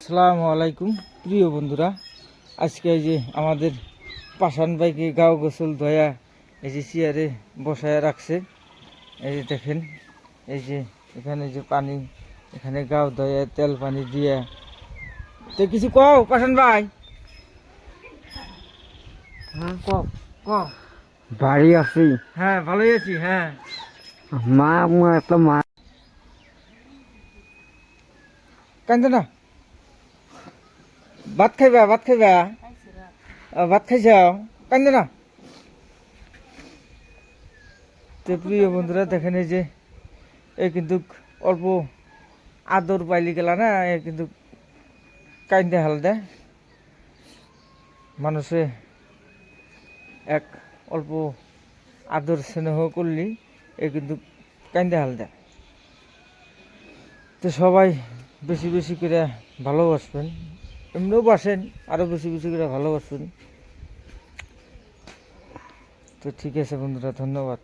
আসসালামু আলাইকুম প্রিয় বন্ধুরা, আজকে এই যে আমাদের পাশান ভাইকে গাও গোসল ধোয়া এই যে চেয়ারে বসায় রাখছে। এই যে দেখেন, এই যে এখানে যে পানি, এখানে গাও ধোয়া তেল পানি দিয়ে। তো কিছু কও পাশান ভাই। হ্যাঁ কও কও। বাড়ি আছি। হ্যাঁ ভালোই আছি। হ্যাঁ মা একটা মা কান্দে না, ভাত খাইবা ভাত খাইবা, ভাত খাইছাও, কান্দে না। তো প্রিয় বন্ধুরা দেখেন, এই যে এ কিন্তু অল্প আদর পাইলি গেলা না, এ কিন্তু কাইন্দে হাল দেয় মানুষে। এক অল্প আদর স্নেহ করলি এ কিন্তু কাইন্দে হাল দেয়। তো সবাই বেশি বেশি করে ভালোবাসবেন, এমনিও বাসেন, আরও বেশি বেশি করে ভালোবাসবেন। তো ঠিক আছে বন্ধুরা, ধন্যবাদ।